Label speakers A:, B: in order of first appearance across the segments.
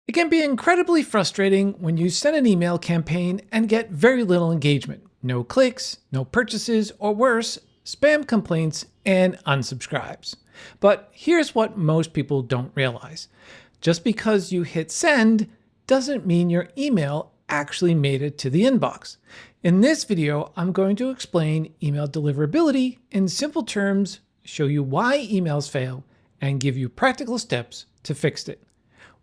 A: It can be incredibly frustrating when you send an email campaign and get very little engagement. No clicks, no purchases, or worse, spam complaints and unsubscribes. But here's what most people don't realize. Just because you hit send doesn't mean your email actually made it to the inbox. In this video, I'm going to explain email deliverability in simple terms, show you why emails fail, and give you practical steps to fix it.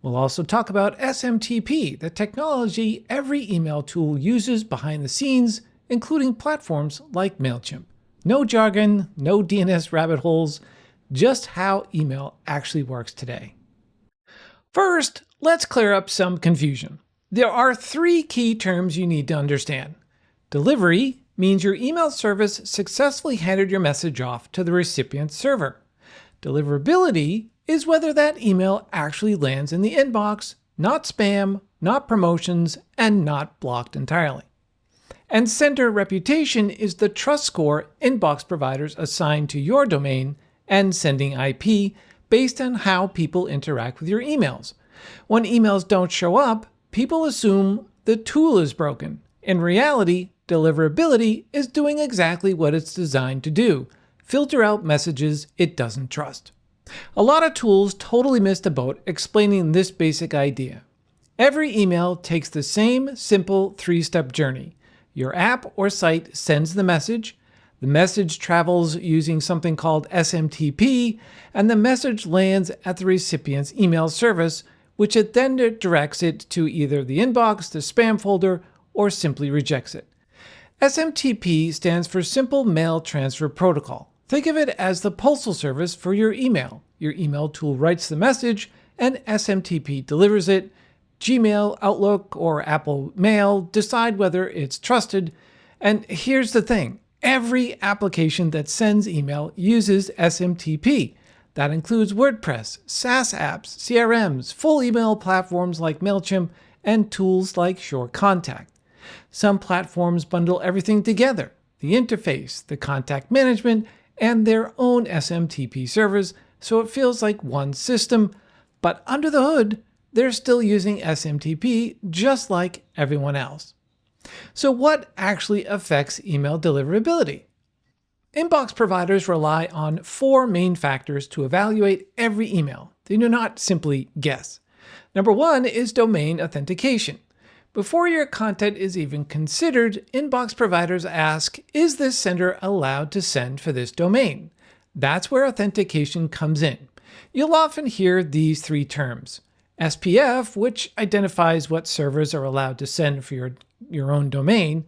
A: We'll also talk about SMTP, the technology every email tool uses behind the scenes, including platforms like MailChimp. No jargon, no DNS rabbit holes, just how email actually works today. First, let's clear up some confusion. There are three key terms you need to understand. Delivery means your email service successfully handed your message off to the recipient's server. Deliverability is whether that email actually lands in the inbox, not spam, not promotions, and not blocked entirely. And sender reputation is the trust score inbox providers assign to your domain and sending IP based on how people interact with your emails. When emails don't show up, people assume the tool is broken. In reality, deliverability is doing exactly what it's designed to do: filter out messages it doesn't trust. A lot of tools totally miss the boat explaining this basic idea. Every email takes the same simple three-step journey. Your app or site sends the message travels using something called SMTP, and the message lands at the recipient's email service, which it then directs it to either the inbox, the spam folder, or simply rejects it. SMTP stands for Simple Mail Transfer Protocol. Think of it as the postal service for your email. Your email tool writes the message, and SMTP delivers it. Gmail, Outlook, or Apple Mail decide whether it's trusted. And here's the thing. Every application that sends email uses SMTP. That includes WordPress, SaaS apps, CRMs, full email platforms like MailChimp, and tools like SureContact. Some platforms bundle everything together: the interface, the contact management, and their own SMTP servers, so it feels like one system. But under the hood, they're still using SMTP just like everyone else. So what actually affects email deliverability? Inbox providers rely on four main factors to evaluate every email. They do not simply guess. Number one is domain authentication. Before your content is even considered, inbox providers ask, is this sender allowed to send for this domain? That's where authentication comes in. You'll often hear these three terms: SPF, which identifies what servers are allowed to send for your own domain;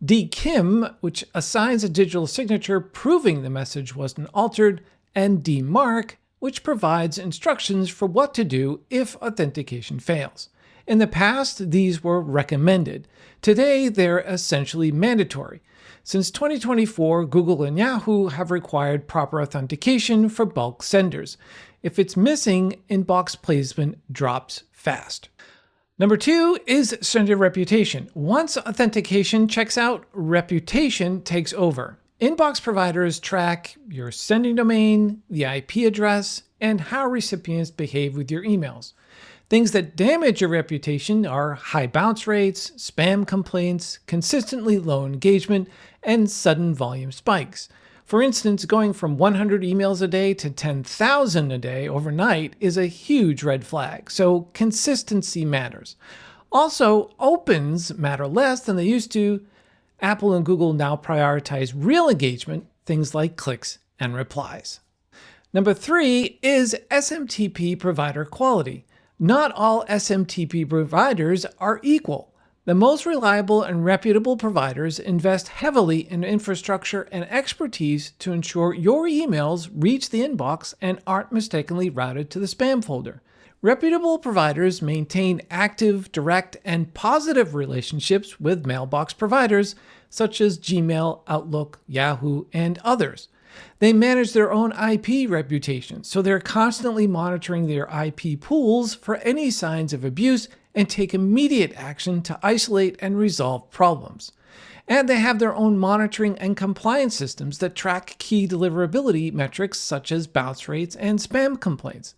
A: DKIM, which assigns a digital signature proving the message wasn't altered; and DMARC, which provides instructions for what to do if authentication fails. In the past, these were recommended. Today, they're essentially mandatory. Since 2024, Google and Yahoo have required proper authentication for bulk senders. If it's missing, inbox placement drops fast. Number two is sender reputation. Once authentication checks out, reputation takes over. Inbox providers track your sending domain, the IP address, and how recipients behave with your emails. Things that damage your reputation are high bounce rates, spam complaints, consistently low engagement, and sudden volume spikes. For instance, going from 100 emails a day to 10,000 a day overnight is a huge red flag, so consistency matters. Also, opens matter less than they used to. Apple and Google now prioritize real engagement, things like clicks and replies. Number three is SMTP provider quality. Not all SMTP providers are equal. The most reliable and reputable providers invest heavily in infrastructure and expertise to ensure your emails reach the inbox and aren't mistakenly routed to the spam folder. Reputable providers maintain active, direct, and positive relationships with mailbox providers such as Gmail, Outlook, Yahoo, and others. They manage their own IP reputation, so they're constantly monitoring their IP pools for any signs of abuse and take immediate action to isolate and resolve problems. And they have their own monitoring and compliance systems that track key deliverability metrics such as bounce rates and spam complaints.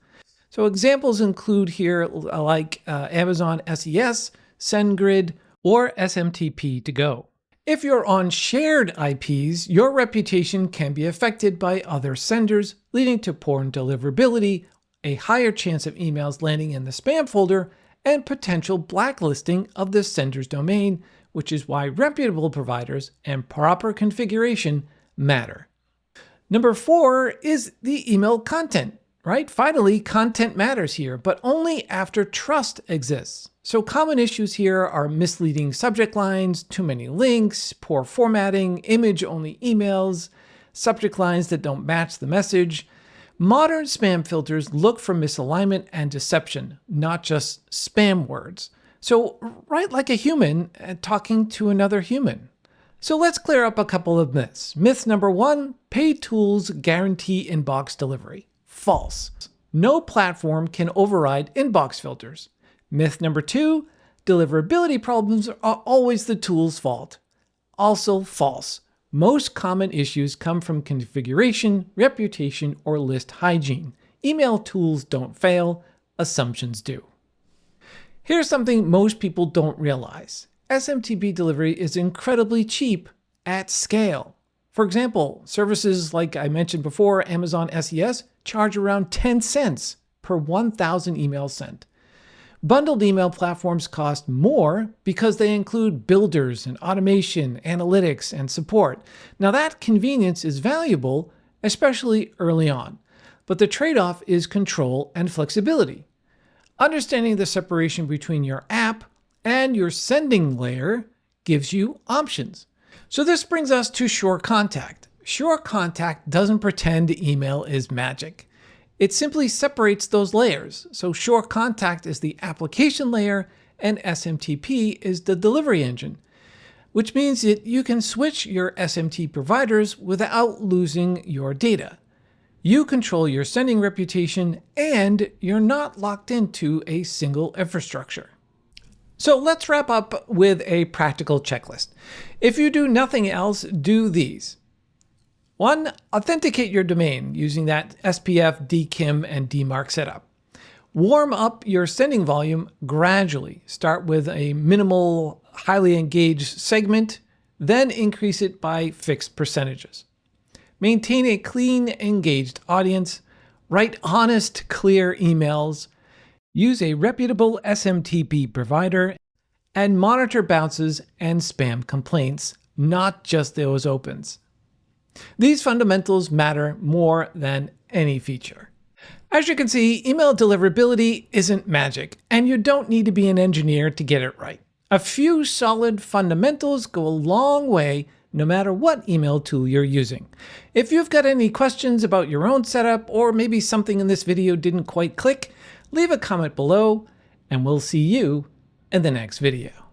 A: So examples include here like Amazon SES, SendGrid, or SMTP to go. If you're on shared IPs, your reputation can be affected by other senders, leading to poor deliverability, a higher chance of emails landing in the spam folder, and potential blacklisting of the sender's domain, which is why reputable providers and proper configuration matter. Number 4 is the email content, right? Finally, content matters here, but only after trust exists. So common issues here are misleading subject lines, too many links, poor formatting, image-only emails, subject lines that don't match the message. Modern spam filters look for misalignment and deception, not just spam words. So write like a human talking to another human. So let's clear up a couple of myths. Myth number 1, paid tools guarantee inbox delivery. False. No platform can override inbox filters. Myth number 2, deliverability problems are always the tool's fault. Also false. Most common issues come from configuration, reputation, or list hygiene. Email tools don't fail, assumptions do. Here's something most people don't realize. SMTP delivery is incredibly cheap at scale. For example, services like I mentioned before, Amazon SES, charge around 10 cents per 1,000 emails sent. Bundled email platforms cost more because they include builders and automation, analytics, and support. Now that convenience is valuable, especially early on, but the trade-off is control and flexibility. Understanding the separation between your app and your sending layer gives you options. So this brings us to SureContact. SureContact doesn't pretend email is magic. It simply separates those layers. So SureContact is the application layer and SMTP is the delivery engine, which means that you can switch your SMT providers without losing your data. You control your sending reputation and you're not locked into a single infrastructure. So let's wrap up with a practical checklist. If you do nothing else, do these. 1. Authenticate your domain using that SPF, DKIM, and DMARC setup. Warm up your sending volume gradually. Start with a minimal, highly engaged segment, then increase it by fixed percentages. Maintain a clean, engaged audience. Write honest, clear emails. Use a reputable SMTP provider. And monitor bounces and spam complaints, not just those opens. These fundamentals matter more than any feature. As you can see, email deliverability isn't magic, and you don't need to be an engineer to get it right. A few solid fundamentals go a long way no matter what email tool you're using. If you've got any questions about your own setup, or maybe something in this video didn't quite click, leave a comment below, and we'll see you in the next video.